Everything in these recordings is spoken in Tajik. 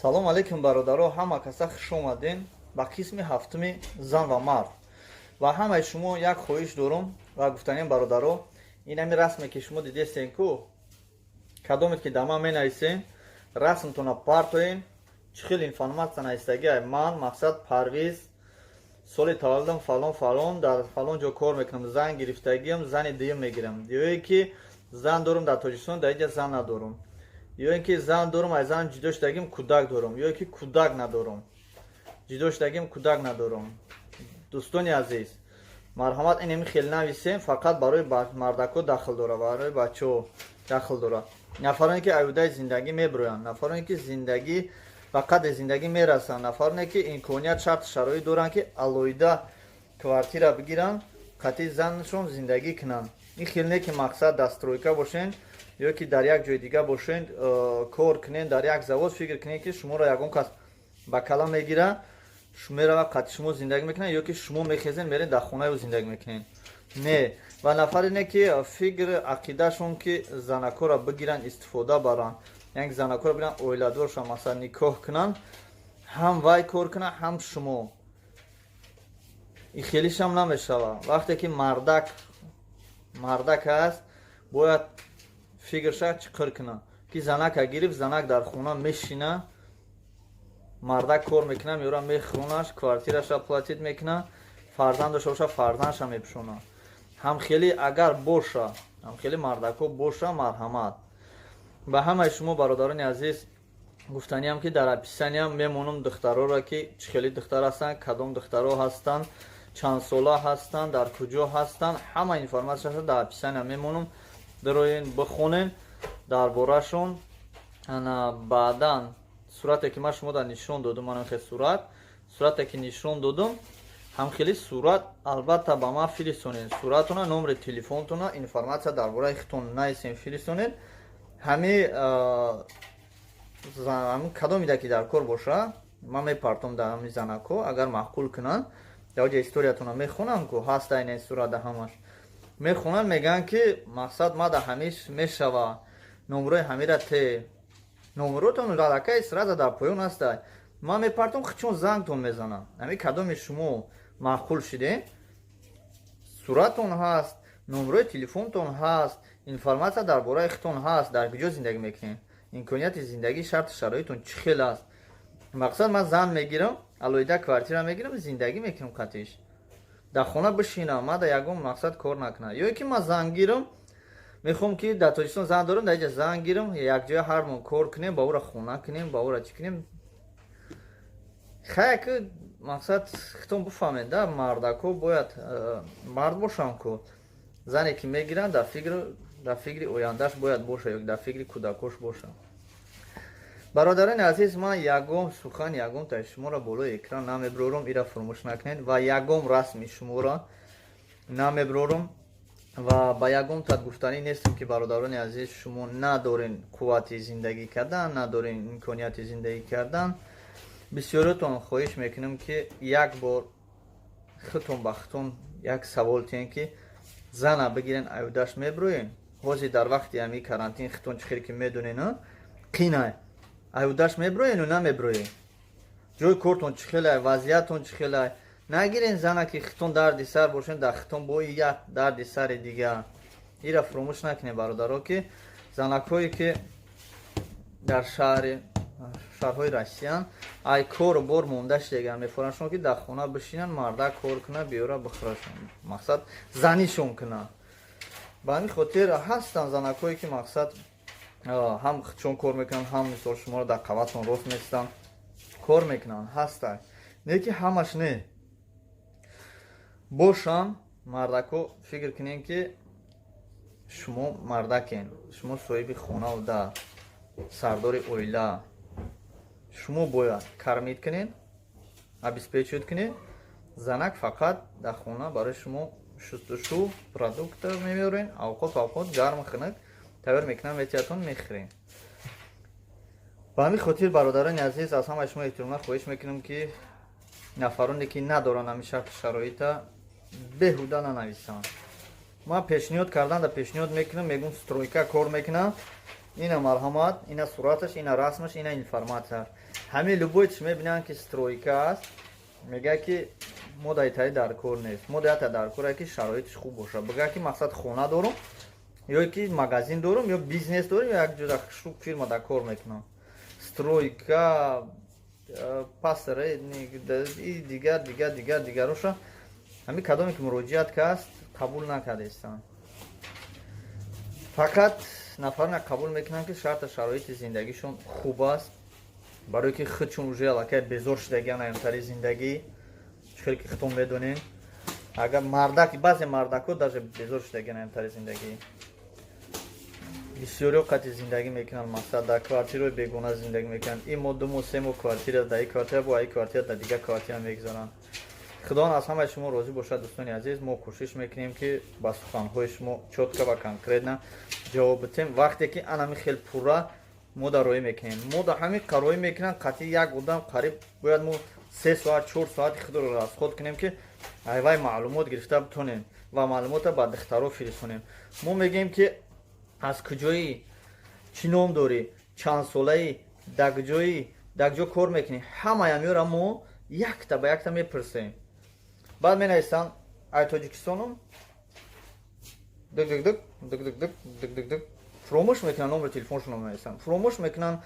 Салом алейкум бародаро, ҳама каса хуш омадин ба қисми ҳафтуми зан ва мард. Ва ҳамаи шумо як хоҳиш дорум ва гуфтанем бародаро, ин ҳами расме ки шумо дидестен ку кадомет ки дама менависен расмтона партоен чӣ хел информатсия нависагиай ман мақсад Парвиз соли таваллудам фалон фалон дар фалон ҷо кор мекунам, зан гирифтагиам, зани дуюм мегирам, ёе ки зан дорум дар Тоҷикистон, дар инҷа зан надорум, ёе ки зан дорум, аз зан ҷудо шудагим кӯдак дорум, ёе ки кӯдак надорум, ҷудо шудагим кӯдак надорум. Дӯстони азиз, марҳамат, ин ҳами хел нависем, фақат барои мардако дахл дора, барои бачаҳо дахл дора. Нафароне ки аюдаи зиндагӣ мебироянд, нафароне ки зиндагӣ ба қадри зиндагӣ мерасанд, нафароне ки имконият шарту шароит доранд ки алоҳида квартира бигиранд, қатъи занашон зиндагӣ кунанд. Ин хел не ки мақсад дар стройка бошен ё ки дар як ҷои дига бошен, кор кунен, дар як завод фикр кунен ки шуморо ягон кас ба кала мегира, мерава қатъи шумо зиндагӣ мекунед, ё ки шумо мехезен мерен дар хонаи ӯ зиндагӣ мекунен. Не, ва нафаре не ки фикр ақидашон ки занакоро бигиранд, истифода баранд, як занакоро бигиранд, оиладор шаванд, масалан никоҳ кунанд, ҳам вай кор кунад, ҳам шумо. ин хелишам намешавад. Вақте ки мардак аст, бояд фикрша чиқир кунад ки занака гирифт, занак дар хона мешина, мардак кор мекуна, меора мехонаш, квартираша платит мекуна, фарзандоша боша, фарзандша мепӯшона. Ҳамхели агар боша, ҳамхели мардако боша, марҳамат. Ба ҳамаи шумо бародарони азиз гуфтаниам ки дар описаниям мемонам духтароро ки чӣ хели духтар ҳастанд, кадом духтаро ҳастанд, чанд сола ҳастанд, дар куҷо ҳастанд, ҳама информатсияша дар описаниям мемонам. Бироен бихонен дар борашон. Баъдан сурате ки ман шумода нишон додум, ман хел сурате ки нишон додум, ҳамхели сурат албатта ба ман фиристонед. Суратона, номери телефонтона, информатсия дар бораи худтон нависен, фиристонед. ҳамин кадомида ки дар кор боша, ман мепартом дар ҳамин занако, агар маъқул кунанд, дар ҷа историятона мехонам ку ҳаста ин сурат дар ҳамаш. Мехонанд, мегӯянд ки мақсад ма дар ҳамиш мешава, номерои ҳамира те, номеротон ладакаи сраза дар поён ҳастай. Ман мепартом чун зангтон мезанам. ҳамин кадоми шумо маъқул шудем, сураттон ҳаст, номерои телефонтон ҳаст, информатсия дар бораи худтон ҳаст, дар куҷо зиндагӣ мекунед, имконияти зиндагӣ, шарту шароитон чӣ хел аст. Мақсад ман зан мегирам, алоҳида квартира мегирам, зиндагӣ мекунам қатъиш. Дар хона бишинам, ман дар ягон мақсад кор накунам. Ё ки ман зан гирам, мехоҳам ки дар Тоҷикистон зан дорам, дар инҷа зан гирам, якҷоя ҳармон кор кунем, ба ӯра хона кунем, ба ӯра чӣ кунем. Хая ки мақсад худтон бифаҳмед, да, мардако бояд мард бошанд ку зане ки мегиранд дар фикри ояндаш бояд бошад, ё дар фикри кӯдакош бошад. Бародарони азиз, ман ягон сухан, ягон таи шуморо болои экран намебирорам, ира фаромӯш накунед, ва ягон расми шуморо намебирорам, ва ба ягон тат гуфтанӣ нестам ки бародарони азиз шумо надорен қуввати зиндагӣ кардан, надорен имконияти зиндагӣ кардан. Бисёротон хоҳиш мекунам ки як бор худтон ба худтон як савол тиҳен ки зана бигирен аюдаш мебироен. ҳозир дар вақти ҳамин карантин худтон чӣ хел ки медонен, қинай аюдаш мебироену намебироен, ҷои кортон чӣ хелай, вазъиятон чӣ хелай. Нагирен зана ки худтон дарди сар бошен, дар худтон бо як дарди сари дига. ира фаромӯш накунед бародаро ки занакҳое ки дар шаҳрҳои Россиян ай кору бор монда шудаган, мефоранд шумо ки дар хона бишинанд, мардак кор кунад, биёра бихӯрашон, мақсад занишон кунад. ба ҳамин хотир ҳастанд занакҳое ки мақсад ҳам худшон кор мекунанд, ҳам мисол шуморо дар қаватон рост меистанд, кор мекунанд, ҳастанд. Не ки ҳамаш не бошанд. Мардако фикр кунем ки шумо мардакен, шумо соҳиби хонаву дар, сардори оила, шумо бояд кармид кунед, обеспечиват кунед, занак фақат дар хона барои шумо шустушу продуктор меорен, авқот гарм хунак тайёр мекунам, ветиятон мехӯрем. Ба ҳамин хотир бародарони азиз, аз ҳамаи шумо эҳтирома хоҳиш мекунам ки нафароне ки надоранд ҳамин шарту шароита беҳуда нанависанд. ман пешниҳод кардан да пешниҳод мекунам, мегӯм стройка кор мекунам, ина марҳамат, ина сураташ, ина расмаш, ина информатсияш. Ҳамин любойчиш мебинанд ки стройка аст, мегӯяд ки мо дайтаи дар кор нест. Мо дайта дар коре ки шароитиш хуб бошад. Бигӯяд ки мақсад хона дорам, ё ки магазин дорам, ё бизнес дорам, ё як ҷода фирма дар кор мекунам. Стройка, посредник, дигароша ҳамин кадоме ки муроҷиат каст қабул накардестанд. Фақат нафарна қабул мекунанд ки шарта шароити зиндагишон хуб аст, барои ки худшон уже аллакай безор шудагиан аёнтари зиндагӣ. Чухел ки худтон медонен, агар мардак, баъзе мардакҳо даже безор шудагиан аёнтари зиндагӣ. бисёриҳо қатъи зиндагӣ мекунанд, мақсад дар квартираҳои бегона зиндагӣ мекунанд. Ин мо 2 мо 3 мо квартира дар ин квартира бо ин квартира дар дигар квартира мегзоранд. Худованд аз ҳамаи шумо розӣ бошад. Дӯстони азиз, мо кӯшиш мекунем ки ба суханҳои шумо чотка ва конкретна ҷавоб бидем. Вақте ки анами хел пурра мо дароӣ мекунем, мо дар ҳамин қароӣ мекунем, қатъи як одам қариб бояд мо 3 соат 4 соати худро расход кунем ки айвай маълумот гирифта битонем ва маълумота ба духтаро фиристонем. Мо мегӯем ки аз куҷоӣ, чӣ ном дорӣ, чандсолаӣ, дар куҷо кор мекунӣ, ҳамаи амёра мо якта ба якта мепурсем. Баъд менависанд ай тоҷикистонум фуромӯш мекунанд, номери телефоншонро менависанд, фуромӯш мекунанд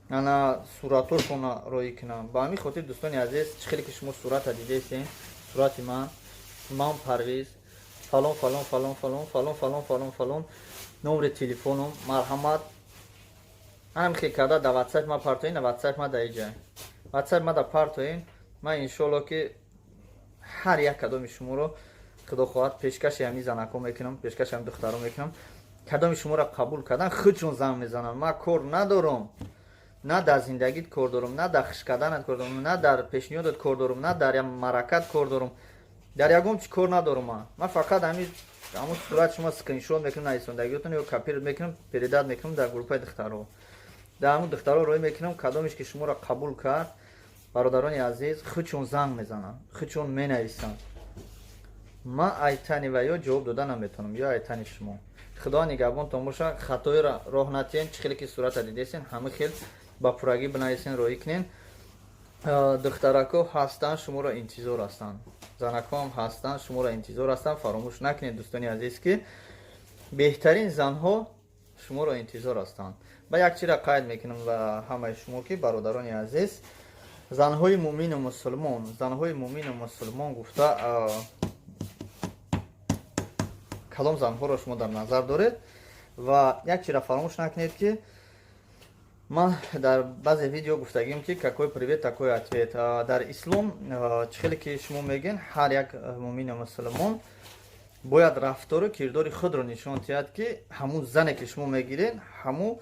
ана суратҳошонро роӣ кунанд. Ба ҳамин хотир дӯстони азиз, чӣ хеле ки шумо сурата дидесен, сурати ман Парвиз, фалон, номери телефонум, марҳамат, ҳам хел карда дар ватсап ма партоен, дар ватсап ма дар иҷа, ватсап ма дар партоен. Ман иншоалло ки ҳар як кадоми шуморо худо хоҳад пешкаши ҳамин занакҳо мекунам, пешкаши ҳамин духтаро мекунам. Кадоми шуморо қабул кардан худшон занг мезананд. Ман кор надорам, на дар зиндагит кор дорам, на дар хиш карданат кор дорам, на дар пешниҳодат кор дорам, на дар маъракат кор дорам. Дар ягон чӣ кор надорам. Ман фақат ҳамин сурат шумо скриншот мекунам, нависондагиётон ё копир мекунам, передат мекунам дар группаи духтаро. Дар ҳамин духтаро роӣ мекунам, кадомеш ки шуморо қабул кард, бародарони азиз, худшон занг мезананд, худшон менависанд. ман айтани ва ё ҷавоб дода наметавонам, ё айтани шумо. Худо нигаҳбонтон бошад. Хатои роҳ натиҳен, чӣ хеле ки сурата дидесен, ҳама хел ба пуррагӣ бинависен, роӣ кунен. Духтаракҳо ҳастанд, шуморо интизор ҳастанд. Занакҳо ҳам ҳастанд, шуморо интизор ҳастанд. Фаромӯш накунед дӯстони азиз ки беҳтарин занҳо шуморо интизор ҳастанд. Ба як чизра қайд мекунам ба ҳамаи шумо ки бародарони азиз, занҳои муъмину мусулмон гуфта калом занҳоро шумо дар назар доред ва як чизра фаромӯш накунед ки ман дар баъзе видео гуфтагим ки какой привет, такой ответ. Дар ислом чӣ хеле ки шумо мегӯед, ҳар як муъмини мусулмон бояд рафтору кирдори худро нишон диҳад ки ҳамун зане ки шумо мегиред, ҳамун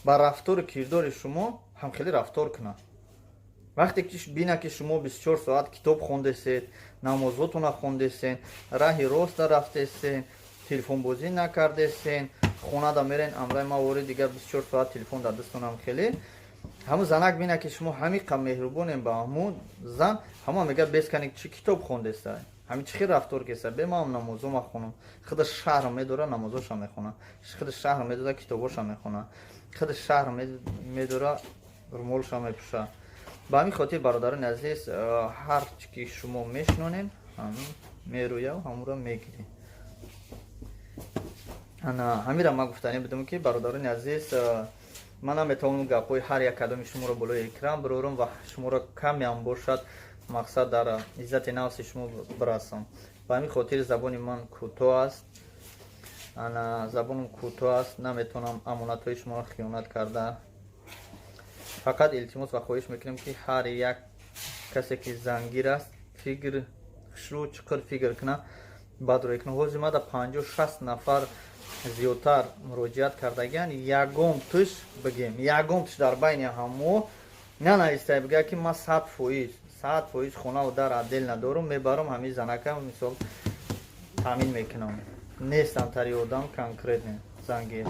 ба рафтору кирдори шумо ҳамхелӣ рафтор кунад. вақте ки бина ки шумо 24 соат китоб хондесед, намозотона хондесен, раҳи роста рафтесен, телефонбозӣ накардесен, хонада мерен, амрай ма вори дигар 24 соат телефон дар дастонам хеле. ҳамун занак бина ки шумо ҳамин қа меҳрубонем ба ҳамун зан, ҳама мега бескани чӣ китоб хондесай, ҳамин чӣ хел рафтор кеса, бе ман намозо махонам, худа шаҳр медора намозоша мехона, худа шаҳр медора китобоша мехона, худа шаҳр медора румолша мепӯша. ба ҳамин хотир бародарони азиз, ҳар чӣ ки шумо мешинонем, ҳамин мерӯяв, ҳамонро мегирем. ҳамира ман гуфтанӣ будам ки бародарони азиз, ман наметавонам гапҳои ҳар як кадоми шуморо болои экран бирорам ва шуморо каме ҳам бошад мақсад дар иззати нафси шумо бирасам. Ба ҳамин хотир забони ман кӯтоҳ аст, забонам кӯтоҳ аст, наметавонам амонатҳои шуморо хиёнат карда. фақат илтимос ва хоҳиш мекунем ки ҳар як касе ки зангир аст, фикр хушрӯ чиқир фикр куна, бадроӣ куна. ҳозир ма дар 50-60 нафар зиёдтар муроҷиат кардагиан, ягон тиш бигем, ягон тиш дар байни ҳамо нанавистай бигӯя ки ман 100% хонаву дар адел надорам, мебарам ҳамин занака мисол таъмин мекунам. Нестам тари одам конкретне зангир.